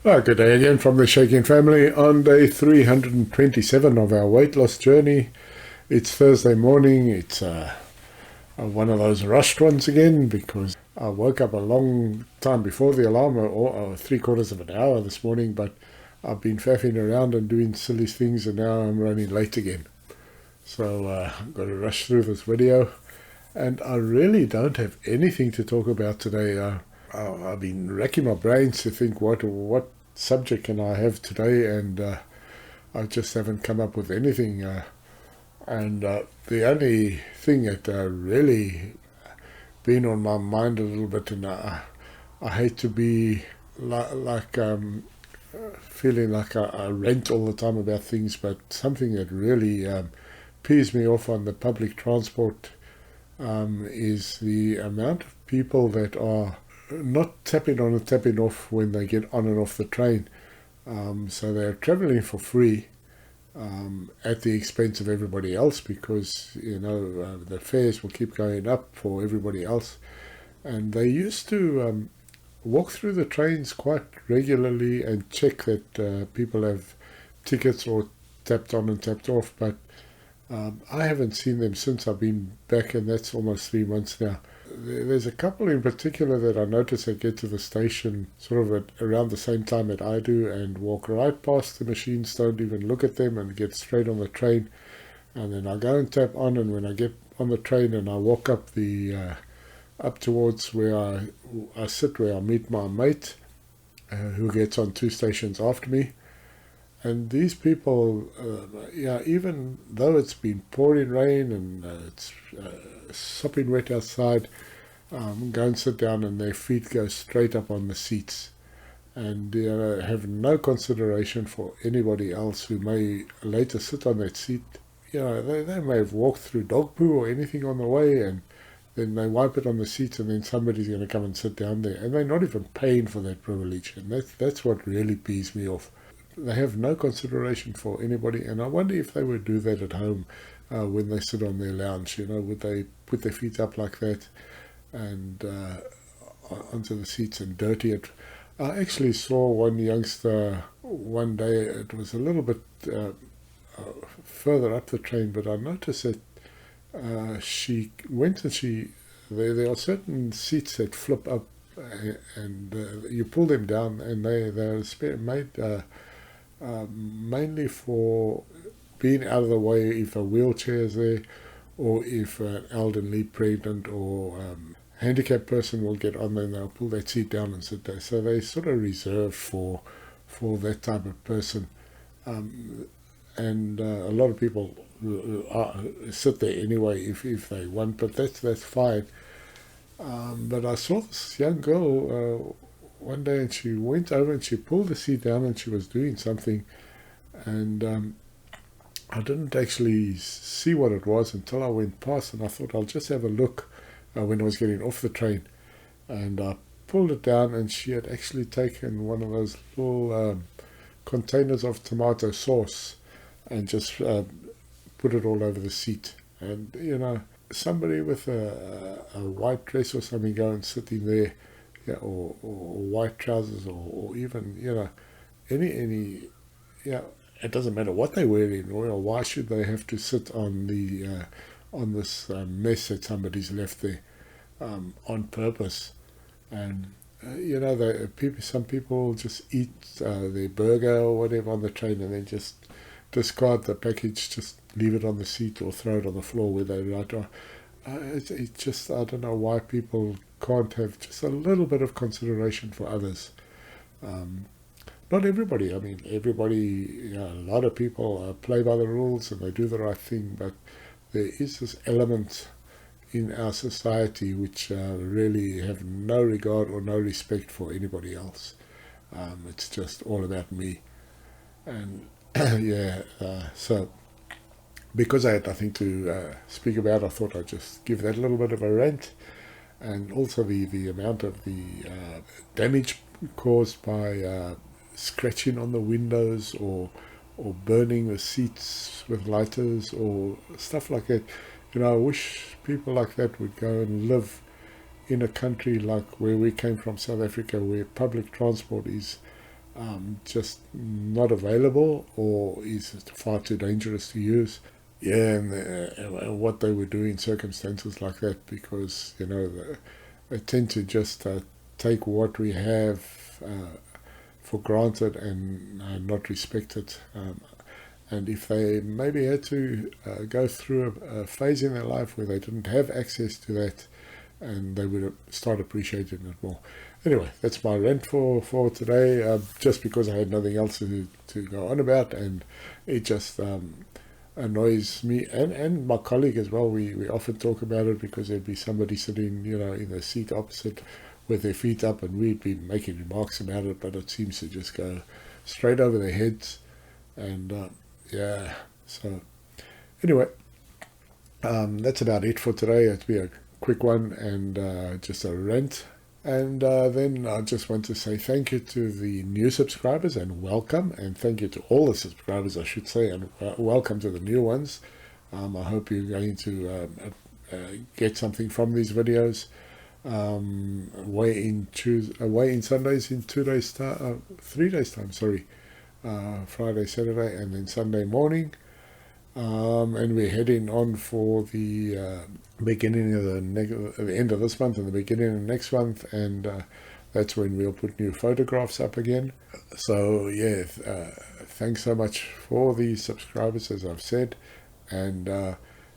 Good day again from the Shaking family on day 327 of our weight loss journey. It's Thursday morning. It's one of those rushed ones again because I woke up a long time before the alarm, or 3/4 of an hour this morning, but I've been faffing around and doing silly things and now I'm running late again. So I've got to rush through this video and I really don't have anything to talk about today. I've been racking my brains to think what subject can I have today, and I just haven't come up with anything. And the only thing that really been on my mind a little bit, and I hate to be feeling like I rant all the time about things, but something that really pees me off on the public transport is the amount of people that are not tapping on and tapping off when they get on and off the train. So they're traveling for free at the expense of everybody else because, the fares will keep going up for everybody else. And they used to walk through the trains quite regularly and check that people have tickets or tapped on and tapped off. But I haven't seen them since I've been back, and that's almost 3 months now. There's a couple in particular that I notice that get to the station sort of around the same time that I do and walk right past the machines, don't even look at them, and get straight on the train. And then I go and tap on, and when I get on the train and I walk up up towards where I sit, where I meet my mate, who gets on 2 stations after me. And these people, even though it's been pouring rain and it's sopping wet outside, go and sit down and their feet go straight up on the seats and have no consideration for anybody else who may later sit on that seat. They may have walked through dog poo or anything on the way, and then they wipe it on the seats, and then somebody's going to come and sit down there, and they're not even paying for that privilege. And that's what really pees me off. They have no consideration for anybody, and I wonder if they would do that at home when they sit on their lounge. Would they put their feet up like that and onto the seats and dirty it? I actually saw one youngster one day. It was a little bit further up the train, but I noticed that she went and there are certain seats that flip up, and you pull them down, and they're made mainly for being out of the way if a wheelchair is there, or if an elderly, pregnant, or handicapped person will get on there, and they'll pull that seat down and sit there. So they sort of reserved for that type of person. And a lot of people sit there anyway if they want, but that's fine. But I saw this young girl one day, and she went over and she pulled the seat down and she was doing something, and I didn't actually see what it was until I went past, and I thought I'll just have a look when I was getting off the train, and I pulled it down, and she had actually taken one of those little containers of tomato sauce and just put it all over the seat. And somebody with a white dress or something going sitting there, yeah, or white trousers, or even any it doesn't matter what they're wearing, or why should they have to sit on this mess that somebody's left there on purpose. And some people just eat their burger or whatever on the train and then just discard the package, just leave it on the seat or throw it on the floor where they right are. It's just, I don't know why people can't have just a little bit of consideration for others. Not everybody. I mean, everybody, a lot of people play by the rules and they do the right thing, but there is this element in our society which really have no regard or no respect for anybody else. It's just all about me. And so because I had nothing to speak about, I thought I'd just give that a little bit of a rant, and also the amount of the damage caused by scratching on the windows, or burning the seats with lighters or stuff like that. I wish people like that would go and live in a country like where we came from, South Africa, where public transport is just not available or is far too dangerous to use. Yeah, and what they would do in circumstances like that, because they tend to just take what we have for granted and not respect it. And if they maybe had to go through a phase in their life where they didn't have access to that, and they would start appreciating it more. Anyway, that's my rant for today, just because I had nothing else to go on about, and it just annoys me and my colleague as well. We often talk about it because there'd be somebody sitting, in the seat opposite with their feet up, and we'd be making remarks about it, but it seems to just go straight over their heads. And yeah, so anyway, that's about it for today. It'll be a quick one and just a rant. And then I just want to say thank you to the new subscribers and welcome, and thank you to all the subscribers, I should say, and welcome to the new ones. I hope you're going to get something from these videos. Away in Sundays in 3 days time, sorry. Friday, Saturday, and then Sunday morning. And we're heading on for the beginning of the end of this month and the beginning of next month, and that's when we'll put new photographs up again. So yeah, thanks so much for the subscribers, as I've said, and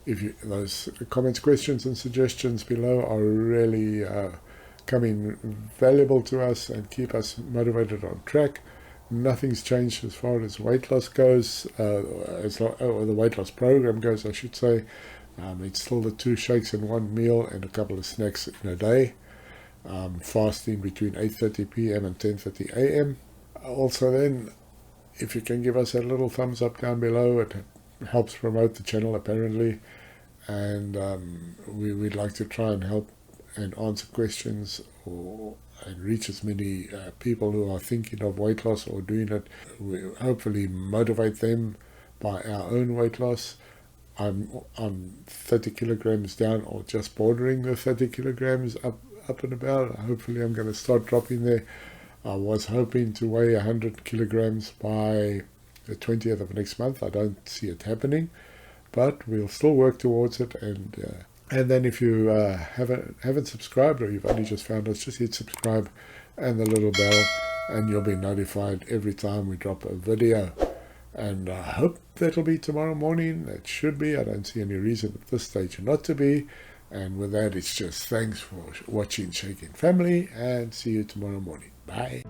if those comments, questions, and suggestions below are really coming valuable to us and keep us motivated on track. Nothing's changed as far as weight loss goes, or the weight loss program goes, I should say. It's still the 2 shakes and 1 meal and a couple of snacks in a day. Fasting between 8:30 p.m. and 10:30 a.m. Also then, if you can give us a little thumbs up down below, it helps promote the channel apparently. And we'd like to try and help and answer questions and reach as many people who are thinking of weight loss or doing it. We hopefully motivate them by our own weight loss. I'm 30 kilograms down, or just bordering the 30 kilograms up and about. Hopefully I'm going to start dropping there. I was hoping to weigh 100 kilograms by the 20th of next month. I don't see it happening, but we'll still work towards it. And then if you haven't subscribed, or you've only just found us, just hit subscribe and the little bell, and you'll be notified every time we drop a video. And I hope that'll be tomorrow morning. It should be. I don't see any reason at this stage not to be. And with that, it's just thanks for watching Shaking Family, and see you tomorrow morning. Bye.